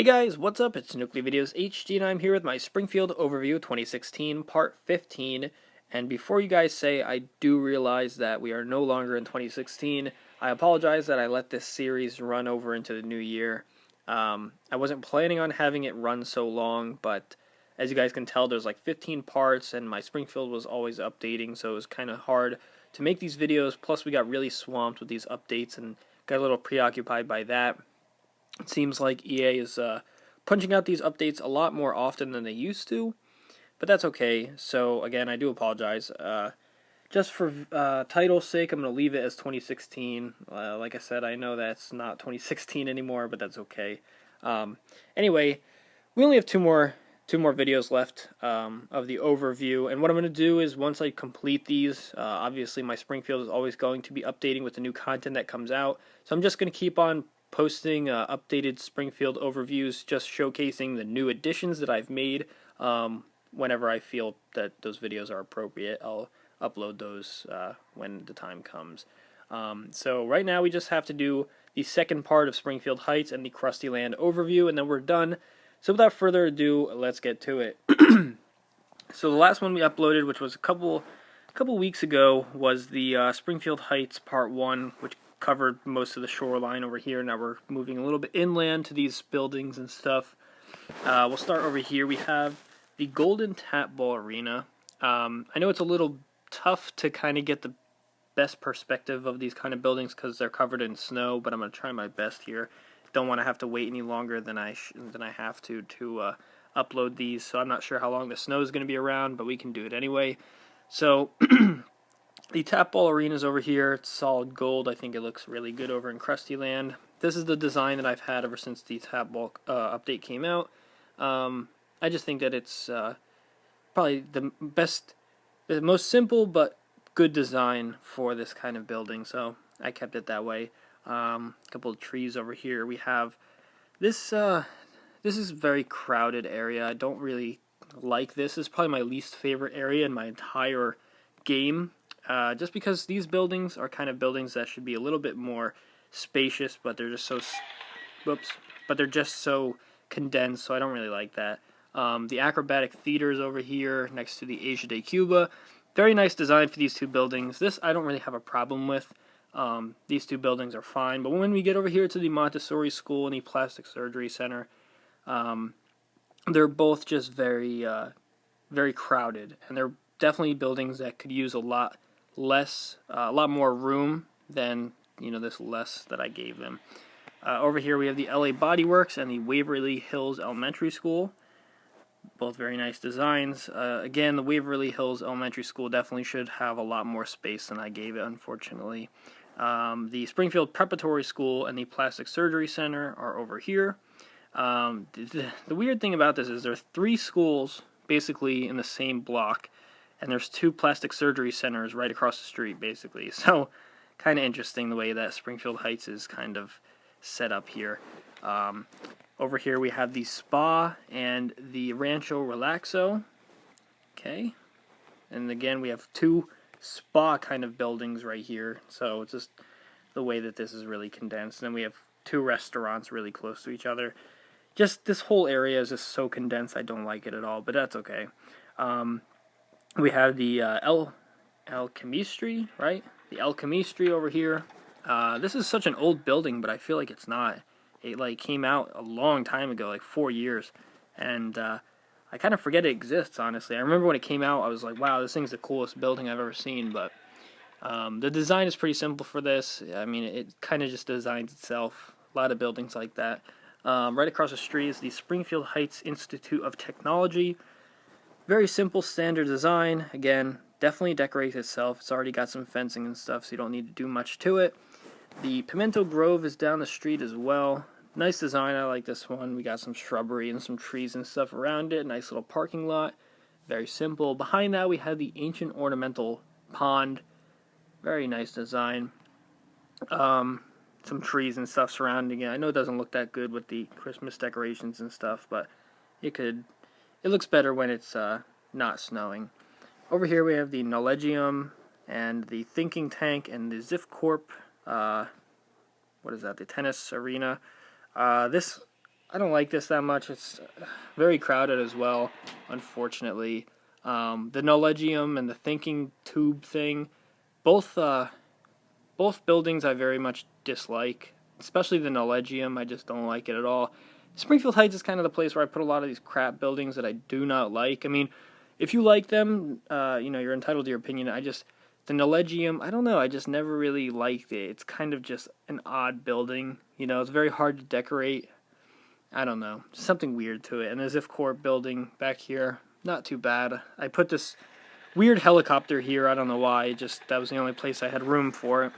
Hey guys, what's up? It's NuclearVideosHD and I'm here with my Springfield Overview 2016 Part 15. And before you guys say I do realize that we are no longer in 2016, I apologize that I let this series run over into the new year. I wasn't planning on having it run so long, but as you guys can tell, there's like 15 parts and my Springfield was always updating, so it was kind of hard to make these videos. Plus we got really swamped with these updates and got a little preoccupied by that. It seems like EA is punching out these updates a lot more often than they used to, but that's okay. So again, I do apologize. Just for title's sake, I'm going to leave it as 2016. Like I said, I know that's not 2016 anymore, but that's okay. Anyway, we only have two more videos left of the overview, and what I'm going to do is once I complete these, obviously my Springfield is always going to be updating with the new content that comes out, so I'm just going to keep on posting updated Springfield overviews, just showcasing the new additions that I've made. Whenever I feel that those videos are appropriate, I'll upload those when the time comes. So right now we just have to do the second part of Springfield Heights and the Krusty Land overview, and then we're done. So without further ado, let's get to it. So the last one we uploaded, which was a couple weeks ago, was the Springfield Heights Part 1, which covered most of the shoreline over here. Now we're moving a little bit inland to these buildings and stuff. We'll start over here. We have the Golden Tap Ball Arena. I know it's a little tough to kind of get the best perspective of these kind of buildings because they're covered in snow, but I'm going to try my best here. Don't want to have to wait any longer than I have to upload these, so I'm not sure how long the snow is going to be around, but we can do it anyway. So the Tap Ball Arena is over here. It's solid gold. I think it looks really good over in Krusty Land. This is the design that I've had ever since the Tap Ball update came out. I just think that it's probably the most simple but good design for this kind of building, so I kept it that way. A couple of trees over here. We have this. This is a very crowded area. I don't really like this. This is probably my least favorite area in my entire game. Just because these buildings are kind of buildings that should be a little bit more spacious, but they're just so, but they're just so condensed, so I don't really like that. The acrobatic theater is over here next to the Asia de Cuba. Very nice design for these two buildings. This I don't really have a problem with. These two buildings are fine, but when we get over here to the Montessori School and the Plastic Surgery Center, they're both just very crowded, and they're definitely buildings that could use a lot more room than this less that I gave them. Over here we have the LA Body Works and the Waverly Hills Elementary School. Both very nice designs. Again, the Waverly Hills Elementary School definitely should have a lot more space than I gave it, unfortunately. The Springfield Preparatory School and the Plastic Surgery Center are over here. The weird thing about this is there are 3 schools basically in the same block, and there's 2 plastic surgery centers right across the street, basically. So, kind of interesting the way that Springfield Heights is kind of set up here. Over here we have the spa and the Rancho Relaxo. Okay. And again, we have 2 spa kind of buildings right here. So it's just the way that this is really condensed. And then we have 2 restaurants really close to each other. Just this whole area is just so condensed. I don't like it at all, but that's okay. We have the El Chemistry, right? The El Chemistry over here. This is such an old building, but I feel like it's not. It came out a long time ago, like 4 years, and I kind of forget it exists, honestly. I remember when it came out, I was like, wow, this thing's the coolest building I've ever seen, but the design is pretty simple for this. I mean, it kind of just designs itself. A lot of buildings like that. Right across the street is the Springfield Heights Institute of Technology. Very simple, standard design. Again, definitely decorates itself. It's already got some fencing and stuff, so you don't need to do much to it. The Pimento Grove is down the street as well. Nice design, I like this one. We got some shrubbery and some trees and stuff around it. Nice little parking lot. Very simple. Behind that we have the Ancient Ornamental Pond. Very nice design. Some trees and stuff surrounding it. I know it doesn't look that good with the Christmas decorations and stuff, but it looks better when it's not snowing. Over here we have the Knowledgeum and the Thinking Tank and the Ziff Corp. What is that? The tennis arena. This I don't like this that much. It's very crowded as well, unfortunately. The Nullegium and the Thinking Tube thing, both buildings I very much dislike, especially the Nullegium. I just don't like it at all. Springfield Heights is kind of the place where I put a lot of these crap buildings that I do not like. I mean, if you like them, you're entitled to your opinion. The Nullegium, I don't know, I just never really liked it. It's kind of just an odd building. It's very hard to decorate. I don't know, something weird to it. And the Ziff Corp building back here, not too bad. I put this weird helicopter here, I don't know why, that was the only place I had room for it.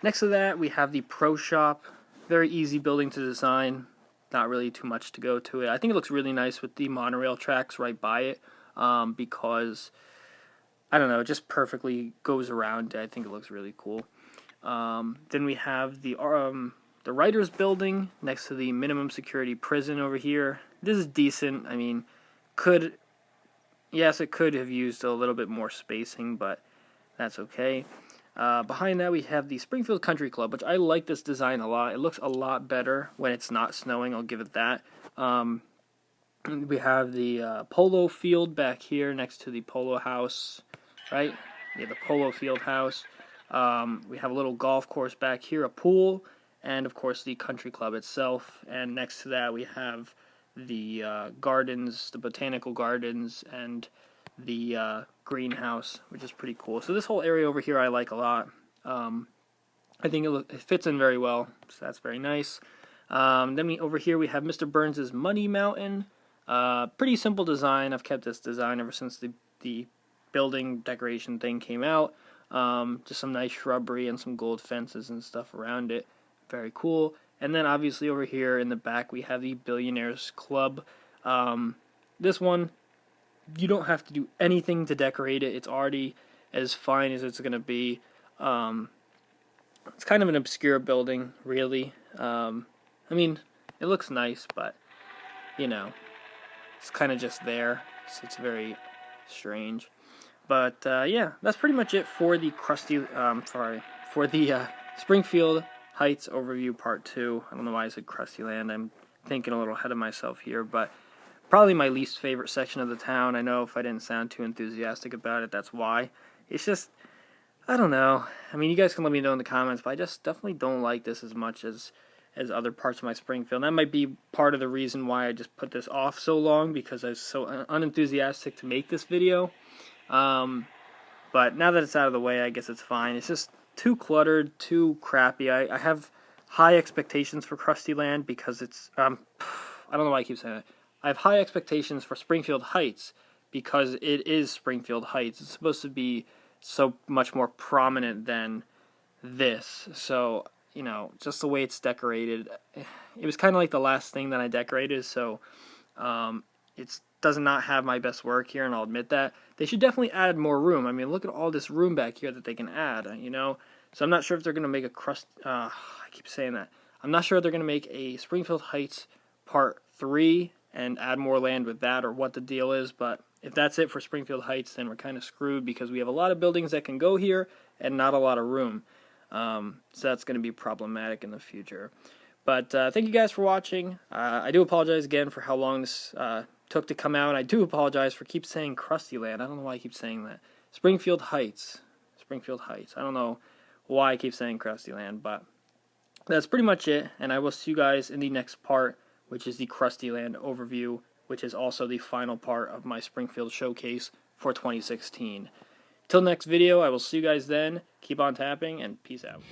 Next to that, we have the Pro Shop. Very easy building to design. Not really too much to go to it. I think it looks really nice with the monorail tracks right by it, because, I don't know, it just perfectly goes around. I think it looks really cool. Then we have the Writers Building next to the minimum security prison over here. This is decent. I mean, yes, it could have used a little bit more spacing, but that's okay. Behind that we have the Springfield Country Club, which I like this design a lot. It looks a lot better when it's not snowing, I'll give it that. We have the polo field back here next to the polo house, right? Yeah, the polo field house. We have a little golf course back here, a pool, and of course the country club itself. And next to that we have the gardens, the botanical gardens, and the greenhouse, which is pretty cool. So this whole area over here I like a lot. I think it fits in very well, so that's very nice. Then over here we have Mr. Burns' Money Mountain. Pretty simple design. I've kept this design ever since the building decoration thing came out. Just some nice shrubbery and some gold fences and stuff around it. Very cool. And then obviously over here in the back we have the Billionaires Club. This one, you don't have to do anything to decorate it. It's already as fine as it's going to be. It's kind of an obscure building, really. I mean, it looks nice, but, it's kind of just there. So it's very strange. But, yeah, that's pretty much it for the Springfield Heights Overview Part 2. I don't know why I said Krusty Land. I'm thinking a little ahead of myself here, but probably my least favorite section of the town. I know if I didn't sound too enthusiastic about it, that's why. It's just, I don't know. I mean, you guys can let me know in the comments, but I just definitely don't like this as much as other parts of my Springfield. And that might be part of the reason why I just put this off so long, because I was so unenthusiastic to make this video. But now that it's out of the way, I guess it's fine. It's just too cluttered, too crappy. I have high expectations for Krusty Land because it's, I don't know why I keep saying that. I have high expectations for Springfield Heights because it is Springfield Heights. It's supposed to be so much more prominent than this. So, just the way it's decorated, it was kind of like the last thing that I decorated, so it does not have my best work here, and I'll admit that. They should definitely add more room. I mean, look at all this room back here that they can add, So I'm not sure if they're going to make I keep saying that. I'm not sure if they're going to make a Springfield Heights Part 3 and add more land with that, or what the deal is, but if that's it for Springfield Heights, then we're kind of screwed because we have a lot of buildings that can go here and not a lot of room. So that's going to be problematic in the future. But thank you guys for watching. I do apologize again for how long this took to come out. I do apologize for keep saying Krusty Land. I don't know why I keep saying that. Springfield Heights. Springfield Heights. I don't know why I keep saying Krusty Land, but that's pretty much it. And I will see you guys in the next part, which is the Krusty Land overview, which is also the final part of my Springfield showcase for 2016. Till next video, I will see you guys then. Keep on tapping, and peace out.